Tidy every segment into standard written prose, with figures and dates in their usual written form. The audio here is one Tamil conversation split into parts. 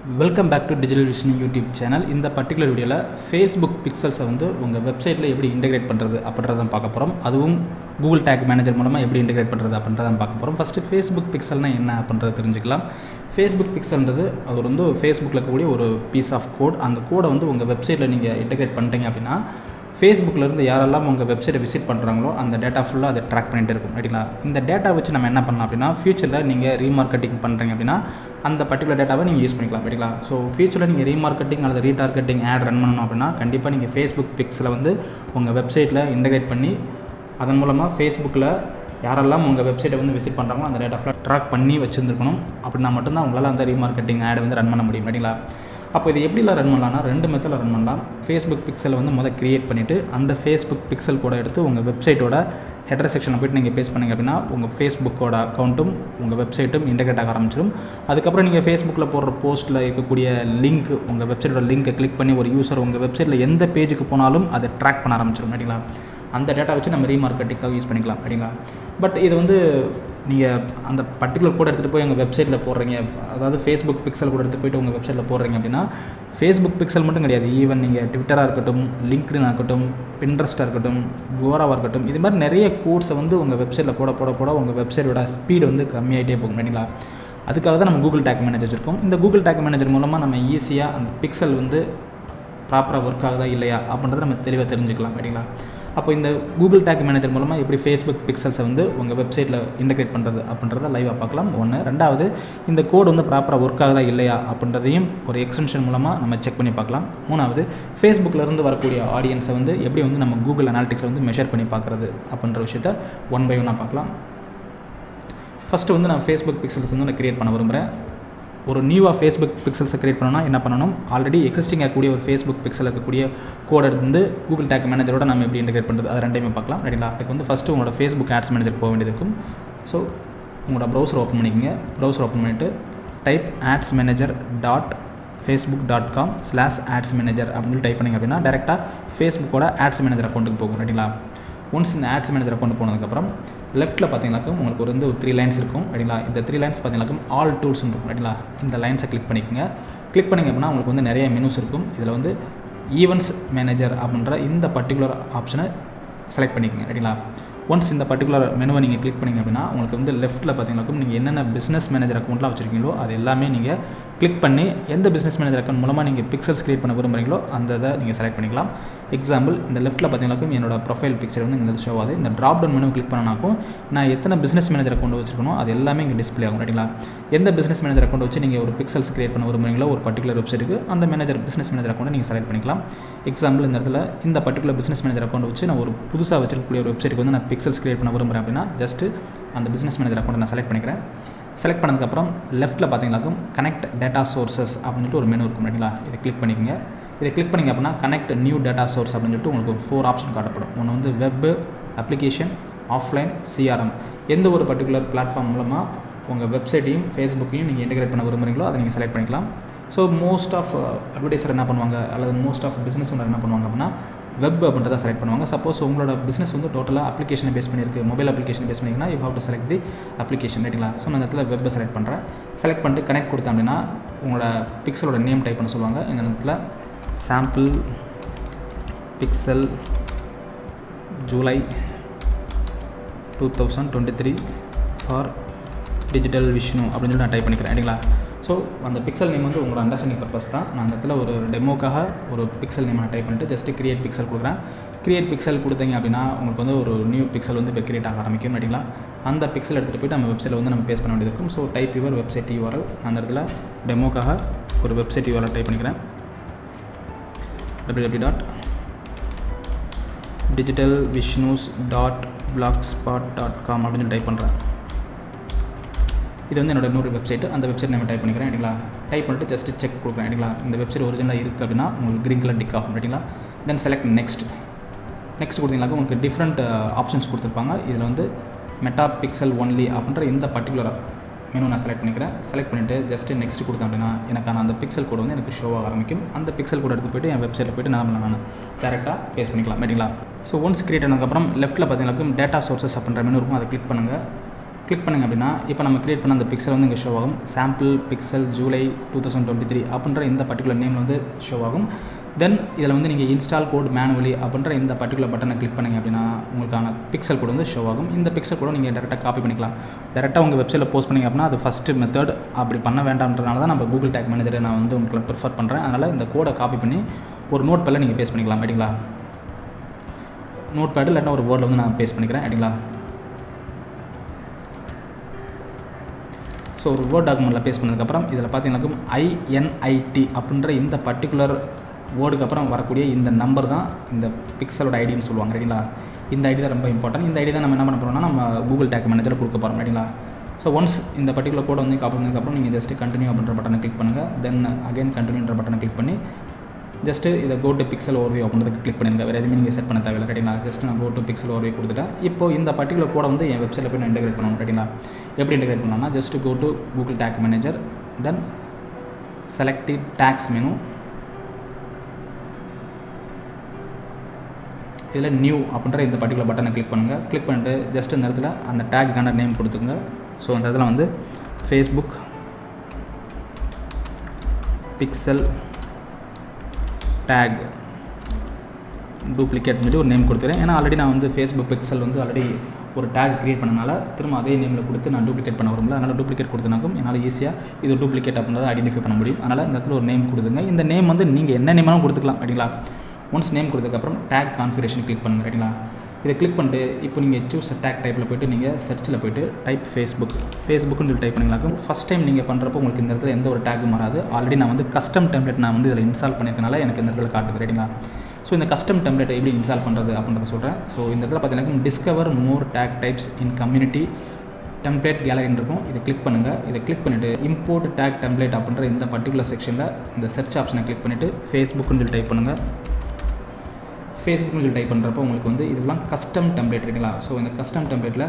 Welcome back to digital vision YouTube channel. இந்த பர்டிகுலர் வீடியோவில் ஃபேஸ்புக் பிக்சல்ஸை உங்கள் வெப்சைட்டில் எப்படி இன்டெகிரேட் பண்ணுறது அப்படின்றத பார்க்க போகிறோம். அதுவும் கூகுள் டேக் மேனேஜர் மூலமாக எப்படி இன்டெகிரேட் பண்ணுறது அப்படின்றத பார்க்க போகிறோம். ஃபஸ்ட்டு ஃபேஸ்புக் பிக்சல்னால் என்ன அப்படின்றத தெரிஞ்சுக்கலாம். ஃபேஸ்புக் பிக்சல்ன்றது அது ஃபேஸ்புக்கில் இருக்கக்கூடிய ஒரு பீஸ் ஆஃப் கோட். அந்த கோடை உங்கள் வெப்சைட்டில் நீங்கள் இன்டெகிரேட் பண்ணிட்டீங்க அப்படின்னா ஃபேஸ்புக்கிலேருந்து யாரெல்லாம் உங்கள் வெப்சைட்டை விசிட் பண்ணுறாங்களோ அந்த டேட்டா ஃபுல்லாக அதை ட்ராக் பண்ணிகிட்டு இருக்கும். ரைட்டுங்களா? இந்த டேட்டா வச்சு நம்ம என்ன பண்ணலாம் அப்படின்னா, ஃபியூச்சரில் நீங்கள் ரீமார்க்கெட்டிங் பண்ணுறீங்க அப்படின்னா அந்த பர்டிகுலர் டேட்டாவை நீங்கள் யூஸ் பண்ணிக்கலாம். ரைட்டுங்களா? ஸோ ஃபியூச்சரில் நீங்கள் ரீமார்க்கெட்டிங் அல்லது ரீடார்கெட்டிங் ஆட் ரன் பண்ணணும் அப்படின்னா கண்டிப்பாக நீங்கள் ஃபேஸ்புக் பிக்ஸில் உங்கள் வெப்சைட்டில் இன்டெகிரேட் பண்ணி அதன் மூலமாக ஃபேஸ்புக்கில் யாரெல்லாம் உங்கள் வெப்சைட்டை விசிட் பண்ணுறாங்களோ அந்த டேட்டா ஃபுல்லாக ட்ராக் பண்ணி வச்சுருந்துருக்கணும். அப்படின்னா மட்டும்தான் உங்களால் அந்த ரீமார்க்கெட்டிங் ஆடை ரன் பண்ண முடியும். ரைட்டுங்களா? அப்போ இது எப்படிலாம் ரன் பண்ணலாம்னா, ரெண்டு மெத்தடில் ரன் பண்ணலாம். ஃபேஸ்புக் பிக்சலை முதல் க்ரியேட் பண்ணிவிட்டு அந்த ஃபேஸ்புக் பிக்சல் கூட எடுத்து உங்கள் வெப்சைட்டோட ஹெடர் செக்ஷனில் போய்ட்டு நீங்கள் பேஸ்ட் பண்ணிங்க அப்படின்னா உங்கள் ஃபேஸ்புக்கோட அக்கௌண்ட்டும் உங்கள் வெப்சைட்டும் இன்டெகிரேட் ஆக ஆரம்பிச்சிடும். அதுக்கப்புறம் நீங்கள் ஃபேஸ்புக்கில் போடுற போஸ்ட்டில் இருக்கக்கூடிய லிங்க், உங்கள் வெப்சைட்டோட லிங்க்கை கிளிக் பண்ணி ஒரு யூசர் உங்கள் வெப்சைட்டில் எந்த பேஜுக்கு போனாலும் அதை ட்ராக் பண்ண ஆரம்பிச்சிடும். ரைட்டுங்களா? அந்த டேட்டா வச்சு நம்ம ரீமார்க்கெட்டிங்காக யூஸ் பண்ணிக்கலாம். ரைட்டுங்களா? பட் இது நீங்கள் அந்த பர்டிகுலர் கூட எடுத்துகிட்டு போய் எங்கள் வெப்சைட்டில் போடுறீங்க, அதாவது ஃபேஸ்புக் பிக்சல் கூட எடுத்துகிட்டு போய்ட்டு உங்கள் வெப்சைட்டில் போடுறீங்க அப்படின்னா ஃபேஸ்புக் பிக்சல் மட்டும் கிடையாது, ஈவன் நீங்கள் ட்விட்டராக இருக்கட்டும், லிங்க்டினாக இருக்கட்டும், பின்ட்ரெஸ்ட்டாக இருக்கட்டும், கோராவாக இருக்கட்டும், இது மாதிரி நிறைய கோர்ஸை உங்கள் வெப்சைட்டில் போட உங்கள் வெப்சைட்டோட ஸ்பீடு கம்மியாகிட்டே போகும். ரைட்டுங்களா? அதுக்காக தான் நம்ம கூகுள் டேக் மேனேஜர் வச்சுருக்கோம். இந்த கூகுள் டேக் மேனேஜர் மூலமாக நம்ம ஈஸியாக அந்த பிக்சல் ப்ராப்பராக ஒர்க் ஆகுதா இல்லையா அப்படின்றத நம்ம தெளிவாக தெரிஞ்சுக்கலாம். ரைட்டுங்களா? அப்போ இந்த கூகுள் டேக் மேனேஜர் மூலமாக எப்படி ஃபேஸ்புக் பிக்சல்ஸை உங்கள் வெப்சைட்டில் இன்டெகிரேட் பண்ணுறது அப்படின்றத லைவாக பார்க்கலாம். ஒன்று. ரெண்டாவது, இந்த கோடு ப்ராப்பராக ஒர்க் ஆகுதா இல்லையா அப்படின்றதையும் ஒரு எக்ஸ்டென்ஷன் மூலமாக நம்ம செக் பண்ணி பார்க்கலாம். மூணாவது, ஃபேஸ்புக்கிலேருந்து வரக்கூடிய ஆடியன்ஸை எப்படி நம்ம கூகுள் அனாலிட்டிக்ஸை மெஷர் பண்ணி பார்க்குறது அப்படின்ற விஷயத்தை ஒன் பை ஒன்னாக பார்க்கலாம். ஃபஸ்ட்டு நான் ஃபேஸ்புக் பிக்சல்ஸ் நான் க்ரியேட் பண்ண விரும்புகிறேன். ஒரு நியூவாக ஃபேஸ்புக் பிக்சல்ஸை க்ரியேட் பண்ணணும்னா என்ன பண்ணணும், ஆல்ரெடி எக்ஸிஸ்டிங் ஆகக்கூடிய ஒரு ஃபேஸ்புக் பிக்சல் இருக்கக்கூடிய கோடை கூகுள் டேக் மேனேஜரோட நம்ம எப்படி இன்டெகிரேட் பண்ணுறது அது ரெண்டையுமே பார்க்கலாம். ரைட்டுங்களா? அதுக்கு ஃபஸ்ட்டு உங்களோட ஃபேஸ்புக் ஆட்ஸ் மேனேஜர் போக வேண்டியது இருக்கும். ஸோ உங்களோட ப்ரௌசர் ஓப்பன் பண்ணிக்கோங்க. ப்ரௌசர் ஓப்பன் பண்ணிவிட்டு type ads manager facebook.com/ads manager அப்படின்னு டைப் பண்ணிங்க அப்படின்னா டேரெக்டாக ஃபேஸ்புக்கோட ஆட்ஸ் மேனேஜர் அக்கௌண்ட்டுக்கு போகும். ரைட்டுங்களா? ஒன்ஸ் இந்த ஆட்ஸ் மேனேஜர் அக்கௌண்ட் போனதுக்கப்புறம் லெஃப்ட்டில் பார்த்தீங்கன்னாக்கா உங்களுக்கு ஒரு 3 லைன்ஸ் இருக்கும். ரைட்டுங்களா? இந்த 3 லைன்ஸ் பார்த்தீங்கன்னாக்கா ஆல் டூல்ஸ் இருக்கும். ரைட்டுங்களா? இந்த லைன்ஸை கிளிக் பண்ணிக்கோங்க. கிளிக் பண்ணிங்க அப்படின்னா உங்களுக்கு நிறைய மெனூஸ் இருக்கும். இதில் ஈவெண்ட்ஸ் மேனேஜர் அப்படின்ற இந்த பர்டிகுலர் ஆப்ஷனை செலக்ட் பண்ணிக்கோங்க. ரைட்டுங்களா? ஒன்ஸ் இந்த பர்டிகுலர் மெனுவை நீங்கள் கிளிக் பண்ணிங்க அப்படின்னா உங்களுக்கு லெஃப்ட்டில் பார்த்தீங்கன்னாக்கும் நீங்கள் என்னென்ன பிஸ்னஸ் மேனேஜர் அக்கௌண்ட்லாம் வச்சுருக்கீங்களோ அது எல்லாமே நீங்கள் கிளிக் பண்ணி எந்த பிஸ்னஸ் மேனேஜர் அக்கௌண்ட் மூலமாக நீங்கள் பிக்சல்ஸ் க்ரியேட் பண்ண விரும்புகிறீங்களோ அந்த இதை நீங்கள் செலக்ட் பண்ணிக்கலாம். எக்ஸாம்பிள், இந்த லெஃப்ட்டில் பார்த்தீங்கன்னாக்கும் என்னோட ப்ரொஃபைல் பிக்சர் இங்கே ஷோ ஆகுது. இந்த ட்ராப் டவுன் மெனு கிளிக் பண்ணனாக்கும் நான் எத்தனை பிஸ்னஸ் மேனேஜர் அக்கௌண்ட் வச்சுருக்கணும் அது எல்லாமே இங்கே டிஸ்பிளே ஆகும். ரைட்டுங்களா? எந்த பிஸ்னஸ் மேனேஜர் அக்கௌண்ட் வச்சு நீங்கள் ஒரு பிக்சல்ஸ் க்ரியேட் பண்ண விரும்புகிறீங்களோ ஒரு பர்டிகுலர் வெப்சைட்டுக்கு அந்த பிஸ்னஸ் மேனேஜர் அக்கௌண்ட்டை நீங்கள் செலக்ட் பண்ணிக்கலாம். எக்ஸாம்பிள், இந்த இடத்துல இந்த பர்டிகுலர் பிஸ்னஸ் மேனேஜர் அக்கௌண்ட் வச்சு நான் ஒரு புதுசாக வச்சிருக்கக்கூடிய ஒரு வெப்சைட்டுக்கு நான் பிக்சல்ஸ் க்ரியேட் பண்ண விரும்புகிறேன் அப்படின்னா ஜஸ்ட்டு அந்த பிஸ்னஸ் மேனேஜர் அக்கௌண்ட்டை நான் செலக்ட் பண்ணிக்கிறேன். செலக்ட் பண்ணதுக்கப்புறம் லெஃப்ட்டில் பார்த்தீங்கன்னாக்கும் கனெக்ட் டேட்டா சோர்சஸ் அப்படின்னு ஒரு மெனு இருக்கும். ரைட்டுங்களா? இதை கிளிக் பண்ணிக்கோங்க. இதை கிளிக் பண்ணிங்க அப்படின்னா கனெக்ட் நியூ டேட்டா சோர்ஸ் அப்படின்னு உங்களுக்கு ஒரு 4 ஆப்ஷன் காட்டப்படும். ஒன்று வெப், அப்ளிகேஷன், ஆஃப்லைன், சிஆர்எம். எந்த ஒரு பர்டிகுலர் பிளாட்ஃபார்ம் மூலமாக உங்கள் வெப்சைட்டையும் ஃபேஸ்புக்கையும் நீங்கள் இன்டெகிரேட் பண்ண விரும்புகிறீங்களோ அதை நீங்கள் செலக்ட் பண்ணிக்கலாம். ஸோ மோஸ்ட் ஆஃப் அட்வர்டைசர் என்ன பண்ணுவாங்க அல்லது மோஸ்ட் ஆஃப் பிஸ்னஸ் ஓனர் என்ன பண்ணுவாங்க அப்படின்னா வெப் அப்படின்றத செலக்ட் பண்ணுவாங்க. சப்போஸ் உங்களோட பிஸ்னஸ் டோட்டலாக அப்ளிகேஷனை பேஸ் பண்ணியிருக்கு, மொபைல் அப்ளிகேஷன் பேஸ் பண்ணிங்கன்னா you have to select the application. ரைட்டுங்களா? ஸோ நான் இந்த இடத்துல வெப்பை செலக்ட் பண்ணுறேன். செலக்ட் பண்ணிட்டு கனெக்ட் கொடுத்தேன் அப்படின்னா உங்களோட பிக்சலோட நேம் டைப் பண்ண சொல்லுவாங்க. இந்த இடத்துல sample pixel July 2023 for digital Vishnu அப்படின்னு நான் டைப் பண்ணிக்கிறேன். ரைட்டுங்களா? ஸோ அந்த பிக்சல் நேம் உங்களோட அண்டர்ஸ்டாண்டிங் பர்பஸ் தான். நான் அந்த இடத்துல ஒரு டெமோக்காக ஒரு பிக்சல் நேம் நான் டைப் பண்ணிவிட்டு ஜஸ்ட்டு கிரியேட் பிக்சல் கொடுக்குறேன். கிரியேட் பிக்சல் கொடுத்தீங்க அப்படின்னா உங்களுக்கு ஒரு நியூ பிக்சல் இப்போ கிரியேட் ஆக ஆரம்பிக்கும். ரைட்டுங்களா? அந்த பிக்சல் எடுத்துகிட்டு போய்ட்டு நம்ம வெப்சைட்டில் நம்ம பேஸ்ட் பண்ண வேண்டியது இருக்கும். So type your website URL. அந்த இடத்துல டெமோக்காக ஒரு வெப்சைட் URL டைப் பண்ணிக்கிறேன். www.digitalvishnus.blogspot.com அப்படின்னு டைப் பண்ணுறேன். இது என்னோட இன்னொரு வெப்சைட். அந்த வெப்சைட் நம்ம டைப் பண்ணிக்கிறேன். ரைட்டுங்களா? டைப் பண்ணிட்டு ஜஸ்ட் செக் கொடுக்குறேன். ரைட்டுங்களா? இந்த வெப்சைட் ஒரிஜினலாக இருக்குது அப்படின்னா உங்களுக்கு க்ரீன் கலர் டிக் ஆகும். ரைட்டுங்களா? தென் செலக்ட் நெக்ஸ்ட் கொடுத்தீங்கன்னாக்கா உங்களுக்கு டிஃப்ரெண்ட் ஆப்ஷன்ஸ் கொடுத்துருப்பாங்க. இதில் மெட்டா பிக்சல் ஒன்லி அப்படின்ற இந்த பர்டிகுலர் மெனு நான் செலக்ட் பண்ணிக்கிறேன். செலக்ட் பண்ணிவிட்டு ஜஸ்ட்டு நெக்ஸ்ட் கொடுத்தேன் அப்படின்னா எனக்கான அந்த பிக்சல் கோடு எனக்கு ஷோ ஆக ஆரம்பிக்கும். அந்த பிக்சல் கோடு எடுத்து போய்ட்டு என் வெப்சைட்டில் போய்ட்டு நான் டேரெக்டாக பேஸ்ட் பண்ணிக்கலாம். ரைட்டுங்களா? ஸோ ஒன்ஸ் கிரியேட் ஆனதுக்கப்புறம் லெஃப்ட்டில் பார்த்தீங்கன்னாக்கும் டேட்டா சோர்சஸ் அப்படின்ற மெனு இருக்கும். அதை கிளிக் பண்ணுங்கள். கிளிக் பண்ணிங்க அப்படின்னா இப்போ நம்ம கிரியேட் பண்ண அந்த பிக்சல் வந்து இங்கே ஷோ ஆகும். சாம்பிள் பிக்சல் ஜூலை 2023 அப்படின்ற இந்த பர்டிகுலர் நேம் வந்து ஷோ ஆகும். தென் இதில் வந்து நீங்கள் இன்ஸ்டால் கோட் மேனுவலி அப்படின்ற இந்த பர்டிகுலர் பட்டனை கிளிக் பண்ணிங்க அப்படின்னா உங்களுக்கான பிக்சல் கோட் வந்து ஷோ ஆகும். இந்த பிக்சல் கோடை நீங்கள் டேரெக்டாக காப்பி பண்ணிக்கலாம். டேரெக்டாக உங்கள் வெப்சைட்டில் போஸ்ட் பண்ணிங்க அப்படின்னா அது ஃபஸ்ட்டு மெத்தட். அப்படி பண்ண வேண்டாம்ன்றனால தான் நம்ம கூகுள் டேக் மேனேஜரை நான் வந்து உங்களுக்கு ப்ரிஃபர் பண்ணுறேன். அதனால் இந்த கோடை காப்பி பண்ணி ஒரு நோட் பேடில் நீங்கள் பேஸ்ட் பண்ணிக்கலாம். ரைட்டுங்களா? நோட் பேடு இல்லைன்னா ஒரு வேர்டில் வந்து நான் பேஸ்ட் பண்ணிக்கிறேன். ரைட்டுங்களா? ஸோ ஒரு வேர்ட் டாக்குமெண்ட்டில் பேஸ்ட் பண்ணதுக்கப்புறம் இதில் பார்த்தீங்கன்னாக்கும் INIT அப்படின்ற இந்த பர்டிகுலர் வேர்டுக்கு அப்புறம் வரக்கூடிய இந்த நம்பர் தான் இந்த பிக்சலோட ஐடின்னு சொல்லுவாங்க. ரைட்டுங்களா? இந்த ஐடி தான் ரொம்ப இம்பார்ட்டன்ட். இந்த ஐடி தான் நம்ம என்ன பண்ண போகிறோம்னா நம்ம கூகுள் டேக் மேனேஜரில் கொடுக்க போகிறோம். ரைட்டுங்களா? ஸோ ஒன்ஸ் இந்த பர்டிகுலர் கோடை வந்து காப்பி பண்ணதுக்கப்புறம் நீங்கள் ஜஸ்ட் கண்டினியூ அப்படின்ற பட்டனை கிளிக் பண்ணுங்கள். தென் அகைன் கண்டினியூன்ற பட்டனை கிளிக் பண்ணி ஜஸ்ட்டு இதை கோ டு பிக்சல் ஓவர்வியூ அப்படின்றதுக்கு கிளிக் பண்ணிடுங்க. வேறு எதுவுமே நீங்கள் செட் பண்ண தேவையில்லை. ரைட்டுங்களா? ஜஸ்ட் நான் கோ டு பிக்சல் ஓவர்வியூ கொடுத்துட்டேன். இப்போ இந்த பர்டிகுலர் கோடை வந்து என் வெப்சைட்டில் போய் நான் இன்டெகிரேட் பண்ணணும். ரைட்டுங்களா? எப்படி இன்டெகிரேட் பண்ணலாம்னா just go to Google tag manager, then select the tags menu. இதில் நியூ அப்படின்ற இந்த பர்டிகுலர் பட்டனை கிளிக் பண்ணுங்கள். கிளிக் பண்ணிட்டு ஜஸ்ட் இந்த இடத்துல அந்த டேக்குக்கான நேம் கொடுத்துங்க. ஸோ அந்த இடத்துல வந்து ஃபேஸ்புக் பிக்சல் டேக் டூப்ளிகேட் சொல்லி ஒரு நேம் கொடுத்துறேன். ஏன்னா ஆல்ரெடி நான் வந்து ஃபேஸ்புக் பிக்சல் வந்து ஆல்ரெடி ஒரு டேக் க்ரியேட் பண்ணனால திரும்ப அதே நேமில் கொடுத்து நான் டூப்ளிகேட் பண்ண வரும்ல. அதனால் டூப்ளிகேட் கொடுத்தனாக்கும் என்னால் ஈஸியாக இது டூப்ளிகேட் அப்படின்றத ஐடென்டிஃபை பண்ண முடியும். அதனால் இந்த இடத்துல ஒரு நேம் கொடுத்துங்க. இந்த நேம் வந்து நீங்கள் என்ன நேமாலும் கொடுத்துக்கலாம். ரைட்டுங்களா? ஒன்ஸ் நேம் கொடுத்ததுக்கப்புறம் டேக் கான்ஃபிகரேஷன் கிளிக் பண்ணுங்கள். ரைட்டுங்களா? இதை கிளிக் பண்ணிட்டு இப்போ நீங்கள் சூஸ் டேக் டைப்பில் போய்ட்டு நீங்கள் சர்ச்சில் போய்ட்டு டைப் ஃபேஸ்புக்குன்னு சொல்லி டைப் பண்ணிங்களாக்கும் ஃபஸ்ட் டைம் நீங்கள் பண்ணுறப்போ உங்களுக்கு இந்த இடத்துல எந்த ஒரு டேக்கும் வராது. ஆல்ரெடி நான் வந்து கஸ்டம் டெம்ப்ளேட் நான் வந்து இதில் இன்ஸ்டால் பண்ணியிருக்கனால எனக்கு இந்த இடத்துல காட்டுது. ரைட்டுங்களா? ஸோ இந்த கஸ்டம் டெம்ப்ளேட்டை எப்படி இன்ஸ்டால் பண்ணுறது அப்படின்றத சொல்கிறேன். ஸோ இந்த இடத்துல பார்த்தீங்கன்னா discover more tag types in community template கேலரின்னு இருக்கும். இதை கிளிக் பண்ணுங்கள். இதை கிளிக் பண்ணிவிட்டு இம்போர்ட் டேக் டெம்ப்ளேட் அப்படின்ற இந்த பர்டிகுலர் செக்ஷனில் இந்த சர்ச் ஆப்ஷனை கிளிக் பண்ணிவிட்டு ஃபேஸ்புக்குன்னு சொல்லி டைப் பண்ணுங்கள். ஃபேஸ்புக்னு சொல்லி டைப் பண்ணுறப்போ உங்களுக்கு வந்து இதெல்லாம் கஸ்டம் டெம்ப்ளேட் இருக்குங்களா? ஸோ இந்த கஸ்டம் டெம்ப்ளேட்டில்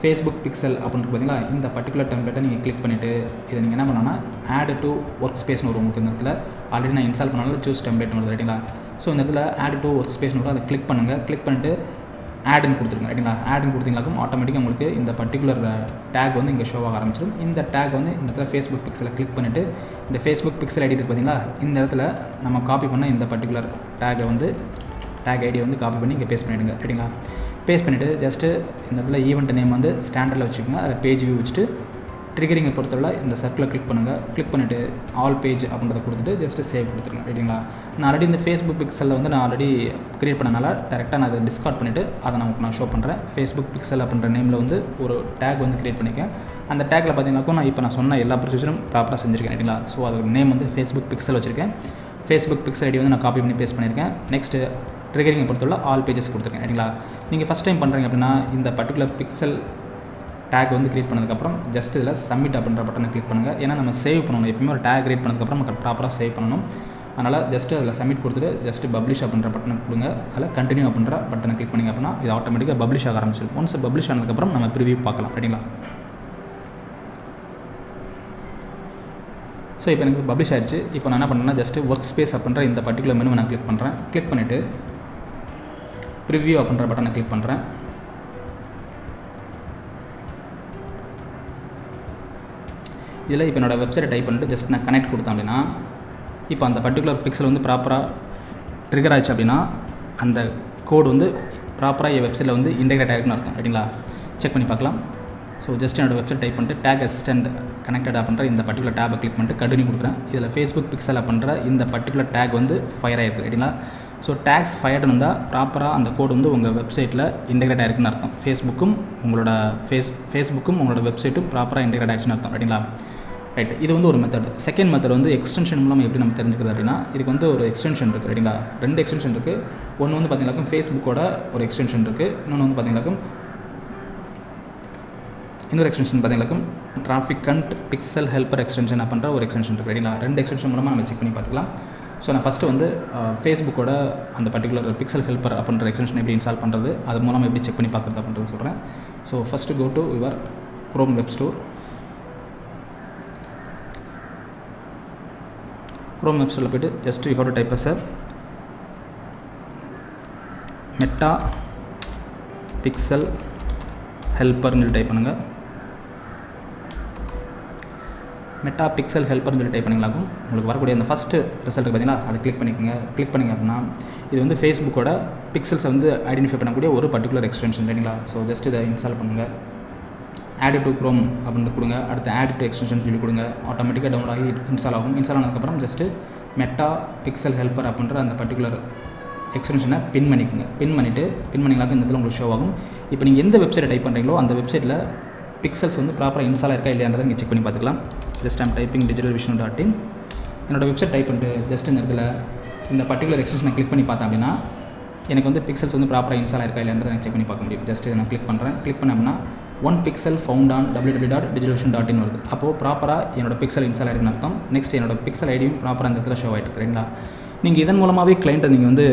ஃபேஸ்புக் பிக்சல் அப்படின்ட்டு பார்த்தீங்களா, இந்த பர்டிகுலர் டெம்ப்ளேட்டை நீங்கள் கிளிக் பண்ணிவிட்டு இதை நீங்கள் என்ன பண்ணணும்னா ஆட் டு ஒர்க் ஸ்பேஸ்னு வரும். உங்களுக்கு இந்த இடத்துல ஆல்ரெடி நான் இன்ஸ்டால் பண்ணாலும் சூஸ் டெம்ப்ளேட்னு வருது. ரைட்டுங்களா? ஸோ இந்த இடத்துல ஆட் டு ஒர்க் ஸ்பேஸ்னு வரும். அதை கிளிக் பண்ணுங்கள். கிளிக் பண்ணிட்டு ஆடுன்னு கொடுத்துருங்க. ரைட்டுங்களா? ஆடுன்னு கொடுத்தீங்களாக்கும் ஆட்டோமேட்டிக்காக உங்களுக்கு இந்த பர்டிகுலர் டேக் வந்து இங்கே ஷோவாக ஆரம்பிச்சிடும். இந்த டேக் வந்து இந்த இடத்துல ஃபேஸ்புக் பிக்சலை கிளிக் பண்ணிவிட்டு இந்த ஃபேஸ்புக் பிக்சல் ஐடி இருக்குது பார்த்தீங்களா, இந்த இடத்துல நம்ம காப்பி பண்ண இந்த பர்டிகுலர் டேக்கை வந்து டேக் ஐடியை வந்து காப்பி பண்ணி இங்கே பேஸ்ட் பண்ணிவிடுங்க. ரைட்டுங்களா? பேஸ்ட் பண்ணிவிட்டு ஜஸ்ட்டு இந்த இடத்துல ஈவெண்ட் நேம் வந்து ஸ்டாண்டர்டில் வச்சுக்கோங்க. அதில் பேஜ் வியூ வச்சுட்டு ட்ரிகரிங்கை பொறுத்தவரை இந்த சர்க்கிளை கிளிக் பண்ணுங்கள். கிளிக் பண்ணிவிட்டு ஆல் பேஜ் அப்படின்றத கொடுத்துட்டு ஜஸ்ட்டு சேவ் கொடுத்துருங்க. ரைட்டுங்களா? நான் ஆல்ரெடி இந்த ஃபேஸ்புக் பிக்சலில் வந்து நான் ஆல்ரெடி க்ரியேட் பண்ணனால டேரெக்டாக நான் அதை டிஸ்கார்ட் பண்ணிவிட்டு அதை நான் ஷோ பண்ணுறேன். ஃபேஸ்புக் பிக்சல் அப்படின்ற நேமில் வந்து ஒரு டேக் வந்து க்ரியேட் பண்ணியிருக்கேன். அந்த டேக்கில் பார்த்தீங்கன்னாக்கும் நான் சொன்ன எல்லா ப்ரொசீஜரும் ப்ராப்பராக செஞ்சுருக்கேன். ரைட்டுங்களா? ஸோ அதோட நேம் வந்து ஃபேஸ்புக் பிக்சல் வச்சுருக்கேன். ஃபேஸ்புக் பிக்சல் ஐடி வந்து நான் காப்பி பண்ணி பேஸ்ட் பண்ணியிருக்கேன். நெக்ஸ்ட்டு ட்ரிகரிங்கை பொறுத்தவரை ஆல் பேஜஸ் கொடுத்துருக்கேன். ரைட்டுங்களா? நீங்கள் ஃபஸ்ட் டைம் பண்ணுறீங்க அப்படின்னா இந்த பர்டிகுலர் பிக்சல் டேக் வந்து க்ரியேட் பண்ணதுக்கப்புறம் ஜஸ்ட் இதில் சப்மிட் அப்படின்ற பட்டனை கிளிக் பண்ணுங்கள். ஏன்னா நம்ம சேவ் பண்ணணும். எப்பவுமே ஒரு டேக் க்ரியேட் பண்ணதுக்கப்புறம் நமக்கு ப்ராப்பராக சேவ் பண்ணணும். அதனால் ஜஸ்ட்டு அதில் சப்மிட் கொடுத்துட்டு ஜஸ்ட்டு பப்ளிஷ் அப்படின்ற பட்டனை கொடுங்க. அதில் கண்டினியூ அப்படின்ற பட்டனை கிளிக் பண்ணிங்க அப்படின்னா இது ஆட்டோமேட்டிக்காக பப்ளிஷ் ஆக ஆரம்பிச்சிடும். ஒன்ஸ் பப்ளிஷ் ஆனதுக்கப்புறம் நம்ம ப்ரிவியூ பார்க்கலாம். ரைட்டுங்களா? ஸோ இப்போ எனக்கு பப்ளிஷ் ஆயிடுச்சு. இப்போ நான் என்ன பண்ணுறேன்னா ஜஸ்ட்டு ஒர்க் ஸ்பேஸ் அப்படின்ற இந்த பர்டிகுலர் மெனுவை நான் கிளிக் பண்ணுறேன். கிளிக் பண்ணிவிட்டு ப்ரிவ்யூ அப்படின்ற பட்டனை கிளிக் பண்ணுறேன். இதில் இப்போ என்னோடய வெப்சைட்டை டைப் பண்ணிட்டு ஜஸ்ட் நான் கனெக்ட் கொடுத்தேன் அப்படின்னா இப்போ அந்த பர்டிகுலர் பிக்சல் வந்து ப்ராப்பராக ட்ரிகர் ஆயிடுச்சு அப்படின்னா அந்த கோடு வந்து ப்ராப்பராக என் வெப்சைட்டில் வந்து இன்டெகிரேட் ஆகிருக்குன்னு அர்த்தம். ரைட்டுங்களா? செக் பண்ணி பார்க்கலாம். ஸோ ஜஸ்ட் என்னோடய வெப்சைட் டைப் பண்ணிட்டு டேக் அசிஸ்டன்ட் கனெக்டட் அப்படின்ற இந்த பர்டிகுலர் டேப்பை கிளிக் பண்ணிட்டு கண்டினியூ கொடுக்குறேன். இதில் ஃபேஸ்புக் பிக்சல் அப்படின்ற இந்த பர்டிகுலர் டேக் வந்து ஃபயர் ஆகிருக்கு. ரைட்டுங்களா? ஸோ டேக்ஸ் ஃபயர்டுன்னு இருந்தால் ப்ராப்பராக அந்த கோடு வந்து உங்கள் வெப்சைட்டில் இன்டெகிரேட் ஆகிருக்குன்னு அர்த்தம். ஃபேஸ்புக்கும் உங்களோட வெப்சைட்டும் ப்ராப்பராக இன்டெகிரேட் ஆகிடுச்சுன்னு அர்த்தம். ரைட்டுங்களா? ரைட். இது வந்து ஒரு மெத்தட். செகண்ட் மெத்தட் வந்து எக்ஸ்டென்ஷன் மூலம் எப்படி நம்ம தெரிஞ்சுக்கிறது அப்படின்னா இதுக்கு வந்து ஒரு எக்ஸ்டென்ஷன் இருக்குது. ரைட்டுங்களா? 2 எக்ஸ்டென்ஷன் இருக்குது. ஒன்று வந்து பார்த்தீங்கன்னாக்கும் ஃபேஸ்புக்கோட ஒரு எக்ஸ்டென்ஷன் இருக்குது. இன்னொன்று வந்து பார்த்தீங்கன்னாக்கும் இன்னொரு எக்ஸ்டென்ஷன் பார்த்தீங்கன்னாக்கும் டிராஃபிக் கண்ட் பிக்சல் ஹெல்ப்பர் எக்ஸ்டென்ஷன் அப்படின்ற ஒரு எக்ஸ்டென்ஷன் இருக்குது. ரைட்டுங்களா? 2 எக்ஸ்டென்ஷன் மூலமாக நம்ம செக் பண்ணி பார்த்துக்கலாம். ஸோ நான் ஃபஸ்ட்டு வந்து ஃபேஸ்புக்கோட அந்த பர்டிகுலர் பிக்சல் ஹெல்ப்பர் அப்படின்ற எக்ஸ்டென்ஷன் எப்படி இன்ஸ்டால் பண்ணுறது, அது மூலமாக எப்படி செக் பண்ணி பார்க்குறது அப்படின்றது சொல்கிறேன். So first go to your Chrome web store. Chrome web ஸ்டோரில் போய்ட்டு just you have to type as Meta pixel ஹெல்ப்பர்னு டைப் பண்ணுங்கள். மெட்டா பிக்சல் ஹெல்ப்பர்னு சொல்லி டைப் பண்ணிங்களாக்கும் உங்களுக்கு வரக்கூடிய அந்த ஃபஸ்ட்டு ரிசல்ட் பார்த்தீங்களா அதை கிளிக் பண்ணிக்கோங்க. கிளிக் பண்ணிங்க அப்படின்னா இது வந்து ஃபேஸ்புக்கோட பிக்சல்ஸை வந்து ஐடென்டிஃபை பண்ணக்கூடிய ஒரு பர்டிகுலர் எக்ஸ்டென்ஷன் சரிங்களா. ஸோ ஜஸ்ட் இதை இன்ஸ்டால் பண்ணுங்கள். ஆட் டு க்ரோம் அப்படின்னு கொடுங்க. அடுத்து ஆட் டு எக்ஸ்டென்ஷன் சொல்லி கொடுங்க. ஆட்டோமேட்டிக்காக டவுன்லோட் ஆகி இன்ஸ்டால் ஆகும். இன்ஸ்டால் ஆனதுக்கப்புறம் ஜஸ்ட்டு மெட்டா பிக்சல் ஹெல்ப்பர் அப்படின்ற அந்த பர்டிகுலர் எக்ஸ்டென்ஷனை பின் பண்ணிக்கோங்க. பின் பண்ணிங்களாக்கும் இந்த இடத்துல உங்களுக்கு ஷோ ஆகும். இப்போ நீங்கள் எந்த வெப்சைட்டை டைப் பண்ணுறீங்களோ அந்த வெப்சைட்டில் பிக்சல்ஸ் வந்து ப்ராப்பராக இன்ஸ்டால் இருக்கா இல்லையான்றதை நீங்கள் செக் பண்ணி பார்த்துக்கலாம். Just I'm typing digitalvishnu.in. என்னோடய வெப்சைட் டைப் பண்ணிட்டு ஜஸ்ட் இந்த இடத்துல இந்த பர்டிகுலர் எக்ஸ்டென்ஷனை கிளிக் பண்ணி பார்த்தேன் அப்படின்னா எனக்கு வந்து பிக்சல்ஸ் வந்து ப்ராப்பராக இன்ஸ்டால் இருக்கா இல்லையான்றதை நான் செக் பண்ணி பார்க்க முடியும். ஜஸ்ட் இதை நான் கிளிக் பண்ணுறேன். கிளிக் பண்ண அப்படின்னா 1 pixel found on www.digitalvishnu.in வருது. அப்போது ப்ராப்பராக என்னோட பிக்சல் இன்ஸ்டால் ஆகிருக்குன்னு அர்த்தம். நெக்ஸ்ட் என்னோட பிக்சல் ஐடியும் ப்ராப்பராக அந்த இடத்துல ஷோ ஆகிட்டு இருக்குங்களா. நீங்கள் இதன் மூலமாகவே கிளைண்ட்டை நீங்கள் வந்து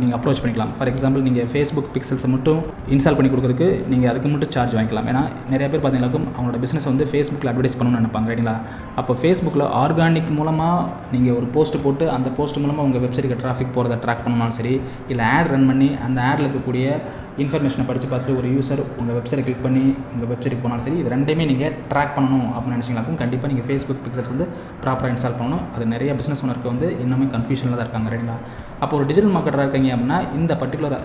நீங்கள் அப்ரோச் பண்ணிக்கலாம். ஃபார் எக்ஸாம்பிள் நீங்கள் ஃபேஸ்புக் பிக்சல்ஸை மட்டும் இன்ஸ்டால் பண்ணி கொடுக்குறதுக்கு நீங்கள் அதுக்கு மட்டும் சார்ஜ் வாங்கிக்கலாம். ஏன்னா நிறைய பேர் பார்த்தீங்கன்னாக்கும் அவங்களோட பிஸ்னஸ் வந்து ஃபேஸ்புக்கில் அட்வர்டைஸ் பண்ணணும்னு நினைப்பாங்க ரைட்டுங்களா. அப்போ ஃபேஸ்புக்கில் ஆர்கானிக் மூலமாக நீங்கள் ஒரு போஸ்ட் போட்டு அந்த போஸ்ட் மூலமாக உங்கள் வெப்சைட்டுக்கு டிராஃபிக் போகிறத ட்ராக் பண்ணணும்னாலும் சரி, இல்லை ஆட் ரன் பண்ணி அந்த ஆடில் இருக்கக்கூடிய இன்ஃபர்மேஷனை படித்து பார்த்துட்டு ஒரு யூசர் உங்கள் வெப்சைட்டை கிளிக் பண்ணி உங்கள் வெப்சைட்டுக்கு போனாலும் சரி, இது ரெண்டையுமே நீங்கள் ட்ராக் பண்ணணும் அப்படின்னு நினச்சிங்களாக்கும் கண்டிப்பாக நீங்கள் ஃபேஸ்புக் பிக்சல்ஸ் வந்து ப்ராப்பராக இன்ஸ்டால் பண்ணணும். அது நிறைய பிஸ்னஸ் ஓனருக்கு வந்து இன்னுமே கன்ஃபியூஷனில் தான் இருக்காங்க ரைட்டுங்களா. அப்போ ஒரு டிஜிட்டல் மார்க்கெட்டராக இருக்கீங்க அப்படின்னா இந்த பர்டிகுலர்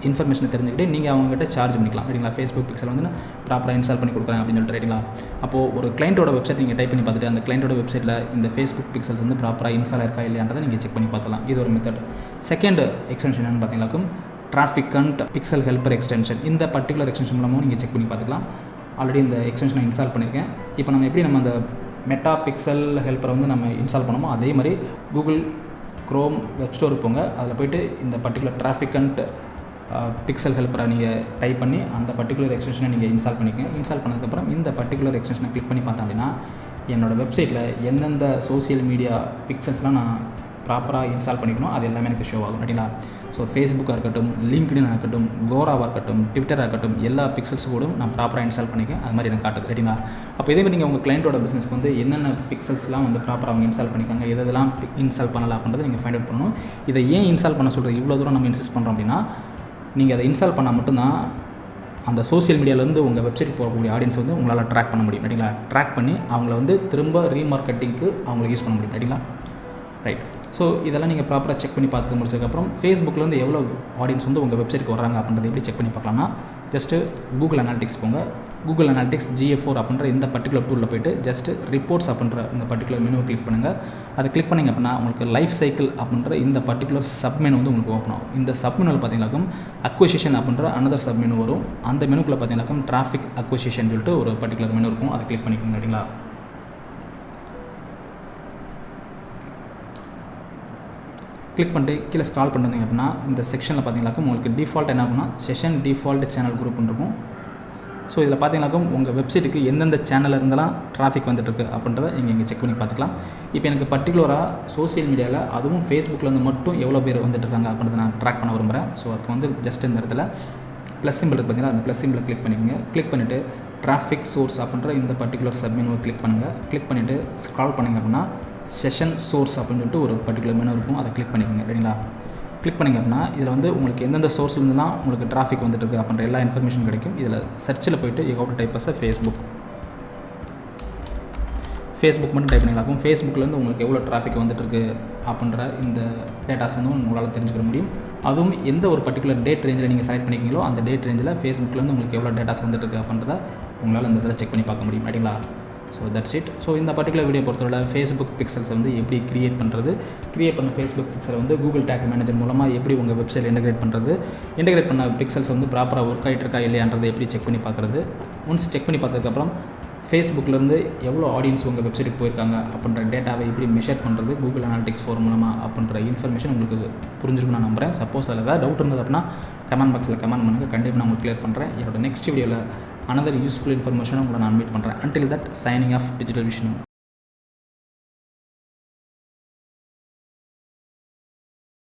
இன்ஃபர்மேஷனை தெரிஞ்சுக்கிட்டு நீங்கள் அவங்ககிட்ட சார்ஜ் பண்ணிக்கலாம் ரைட்டுங்களா. ஃபேஸ்புக் பிக்சல் வந்து ப்ராப்பராக இன்ஸ்டால் பண்ணி கொடுக்குறேன் அப்படின்னு சொல்லிட்டு ரைட்டுங்களா. அப்போது ஒரு கிளைண்ட்டோட வெப்சைட் நீங்கள் டைப் பண்ணி பார்த்துட்டு அந்த கிளைண்ட்டோட வெப்சைட்டில் இந்த ஃபேஸ்புக் பிக்சல்ஸ் வந்து ப்ராப்பராக இன்ஸ்டால் இருக்கா இல்லையான்றதை நீங்கள் செக் பண்ணி பார்த்துக்கலாம். இது ஒரு மெத்தட். செகண்ட் எக்ஸ்டென்ஷன் என்னன்னு பார்த்தீங்கன்னாக்கும் traffic and pixel helper extension. இந்த பர்டிகுலர் எக்ஸ்டென்ஷன் மூலமாக நீங்கள் செக் பண்ணி பார்த்துக்கலாம். ஆல்ரெடி இந்த எக்ஸ்டென்ஷனை இன்ஸ்டால் பண்ணியிருக்கேன். இப்போ நம்ம எப்படி நம்ம அந்த மெட்டா பிக்சல் ஹெல்ப்பரை வந்து நம்ம இன்ஸ்டால் பண்ணோமோ அதே மாதிரி கூகுள் க்ரோம் வெப் ஸ்டோருக்கு போங்க. அதில் போய்ட்டு இந்த பர்டிகுலர் டிராஃபிக் அண்ட் பிக்சல் ஹெல்ப்பரை நீங்கள் டைப் பண்ணி அந்த பர்டிகுலர் எக்ஸ்டென்ஷனை நீங்கள் இன்ஸ்டால் பண்ணிக்கோங்க. இன்ஸ்டால் பண்ணதுக்கப்புறம் இந்த பர்டிகுலர் எக்ஸ்டென்ஷனை கிளிக் பண்ணி பார்த்தோம் அப்படின்னா என்னோடய வெப்சைட்டில் எந்தெந்த சோசியல் மீடியா பிக்சல்ஸ்லாம் நான் ப்ராப்பராக இன்ஸ்டால் பண்ணிக்கணும் அது எல்லாமே எனக்கு ஷோ ஆகும் ரைட்டுங்களா. ஸோ ஃபேஸ்புக்காக இருக்கட்டும், லிங்க்டின் இருக்கட்டும், கோராவாக இருக்கட்டும், ட்விட்டராக இருக்கட்டும், எல்லா பிக்சல்ஸ் கூட நான் ப்ராப்பராக இன்ஸ்டால் பண்ணிக்கேன். அது மாதிரி எனக்கு காட்டுது ரைட்டுங்களா. அப்போ இதே மாதிரி நீங்கள் உங்கள் கிளைண்ட்டோட பிஸ்னஸ்க்கு வந்து என்னென்ன பிக்சல்ஸ்லாம் வந்து ப்ராப்பராக அவங்க இன்ஸ்டால் பண்ணிக்காங்க, எதெல்லாம் இன்ஸ்டால் பண்ணலாம் அப்படின்றத நீங்கள் ஃபைண்ட் அவுட் பண்ணணும். இதை ஏன் இன்ஸ்டால் பண்ண சொல்கிறது இவ்வளோ தூரம் நம்ம இன்சிஸ்ட் பண்ணுறோம் அப்படின்னா நீங்கள் அதை இன்ஸ்டால் பண்ணால் மட்டும்தான் அந்த சோசியல் மீடியாவிலேருந்து உங்கள் வெப்சைட் போகக்கூடிய ஆடியன்ஸ் வந்து உங்களால் ட்ராக் பண்ண முடியும் ரைட்டுங்களா. ட்ராக் பண்ணி அவங்கள வந்து திரும்ப ரீமார்க்கெட்டிங்க்கு அவங்களுக்கு யூஸ் பண்ண முடியும் ரைட்டுங்களா. ரைட். ஸோ இதெல்லாம் நீங்கள் ப்ராப்பராக செக் பண்ணி பார்த்து முடிச்சதுக்கப்புறம் ஃபேஸ்புக்கிலேருந்து எவ்வளோ ஆடியன்ஸ் வந்து உங்கள் வெப்சைட்டுக்கு வராங்க அப்படின்றத எப்படி செக் பண்ணி பார்க்கலாம்னா ஜஸ்ட்டு கூகுள் அனாலிட்டிக்ஸ் போங்க. கூகுள் அனாலிட்டிக்ஸ் GA4 அப்படின்ற இந்த பர்டிகுலர் டூலில் போய்ட்டு ஜஸ்ட்டு ரிப்போர்ட்ஸ் அப்படின்ற இந்த பர்டிகுலர் மெனுவை கிளிக் பண்ணுங்கள். அதை கிளிக் பண்ணிங்க அப்படின்னா உங்களுக்கு லைஃப் சைக்கிள் அப்படின்ற இந்த பர்டிகுலர் சப் மெனு வந்து உங்களுக்கு ஓப்பன் ஆகும். இந்த சப் மெனுவில் பார்த்தீங்கன்னாக்கும் அக்விசிஷன் அப்படின்ற அனதர் சப் மெனு வரும். அந்த மெனுக்குள்ளே பார்த்தீங்கன்னாக்கும் டிராஃபிக் அக்விசிஷன் சொல்லிட்டு ஒரு பர்டிகுலர் மெனு இருக்கும். அதை கிளிக் பண்ணிக்கோங்க ரைட்டுங்களா. கிளிக் பண்ணிட்டு கீழே ஸ்க்ரால் பண்ணிங்க அப்படின்னா இந்த செக்ஷனில் பார்த்தீங்கன்னாக்கும் உங்களுக்கு டிஃபால்ட் என்ன ஆகும்னா செஷன் டிஃபால்ட் சேனல் குரூப்னு இருக்கும். ஸோ இதில் பார்த்தீங்கன்னாக்கும் உங்கள் வெப்சைட்டுக்கு எந்தெந்த சேனலில் இருந்தெல்லாம் டிராஃபிக் வந்துட்டுருக்கு அப்படின்றத நீங்கள் இங்கே செக் பண்ணி பார்த்துக்கலாம். இப்போ எனக்கு பர்டிகுலராக சோசியல் மீடியாவில் அதுவும் ஃபேஸ்புக்கில் மட்டும் எவ்வளோ பேர் வந்துட்டுருக்காங்க அப்படின்றத நான் ட்ராக் பண்ண விரும்புகிறேன். ஸோ அதுக்கு வந்து ஜஸ்ட் இந்த இடத்துல ப்ளஸ் சிம்பிள் இருக்குது பார்த்தீங்கன்னா அந்த ப்ளஸ் சிம்பிளை கிளிக் பண்ணிக்கோங்க. கிளிக் பண்ணிவிட்டு டிராஃபிக் சோர்ஸ் அப்படின்ற இந்த பர்டிகுலர் சப்மெனுவை கிளிக் பண்ணுங்கள். கிளிக் பண்ணிவிட்டு ஸ்க்ரால் பண்ணிங்க அப்படின்னா செஷன் சோர்ஸ் அப்படின்னு சொல்லிட்டு ஒரு பர்டிகுலர் மெனு இருக்கும். அதை கிளிக் பண்ணிக்கோங்க ரைட்டுங்களா. கிளிக் பண்ணிங்க அப்படின்னா இதில் வந்து உங்களுக்கு எந்தெந்த சோர்ஸ்லேருந்துலாம் உங்களுக்கு டிராஃபிக் வந்துட்டு இருக்குது அப்படின்ற எல்லா இன்ஃபர்மேஷன் கிடைக்கும். இதில் சர்ச்சில் போய்ட்டு you have to type as Facebook மட்டும் டைப் பண்ணிங்களாக்கும் ஃபேஸ்புக்லேருந்து உங்களுக்கு எவ்வளோ டிராஃபிக் வந்துட்டுருக்கு அப்படின்ற இந்த டேட்டாஸ் வந்து உங்களால் தெரிஞ்சுக்க முடியும். அதுவும் எந்த ஒரு பர்டிகுலர் டேட் ரேஞ்சில் நீங்கள் செலக்ட் பண்ணிக்கிங்களோ அந்த டேட் ரேஞ்சில் ஃபேஸ்புக்லேருந்து உங்களுக்கு எவ்வளோ டேட்டாஸ் வந்துட்டுருக்கு அப்படின்றத உங்களால் இந்த இதில் செக் பண்ணி பார்க்க முடியும் ரைட்டுங்களா. So that's it. ஸோ இந்த பர்டிகுலர் வீடியோ பொறுத்தவரை ஃபேஸ்புக் பிக்சல்ஸை வந்து எப்படி கிரியேட் பண்ண ஃபேஸ்புக் பிக்சலை வந்து கூகுள் டேக் மேனேஜர் மூலமாக எப்படி உங்கள் வெப்சைட் இன்டெகிரேட் பண்ண பிக்சல்ஸ் வந்து ப்ராப்பராக ஒர்க் ஆகிட்டு இருக்கா இல்லையான்றதை எப்படி செக் பண்ணி பார்க்குறது. ஒன்ஸ் செக் பண்ணி பார்த்ததுக்கப்புறம் ஃபேஸ்புக்கிலேருந்து எவ்வளோ ஆடியன்ஸ் உங்கள் வெப்சைட்டுக்கு போயிருக்காங்க அப்படின்ற டேட்டாவை எப்படி மெஷர் பண்ணுறது கூகுள் அனாலிட்டிக்ஸ் மூலமாக அப்படின்ற இன்ஃபர்மேஷன் உங்களுக்கு புரிஞ்சிருக்கும் நான் நம்புகிறேன். சப்போஸ் அதில் ஏதாவது டவுட் இருந்தது அப்படின்னா கமெண்ட் பாக்ஸில் கமெண்ட் பண்ணுங்கள். கண்டிப்பாக நான் உங்களுக்கு கிளியர் பண்ணுறேன். என்னோட நெக்ஸ்ட் வீடியோவில் another useful information உங்களை நான் மீட் பண்ணுறேன். until that signing off digital vision.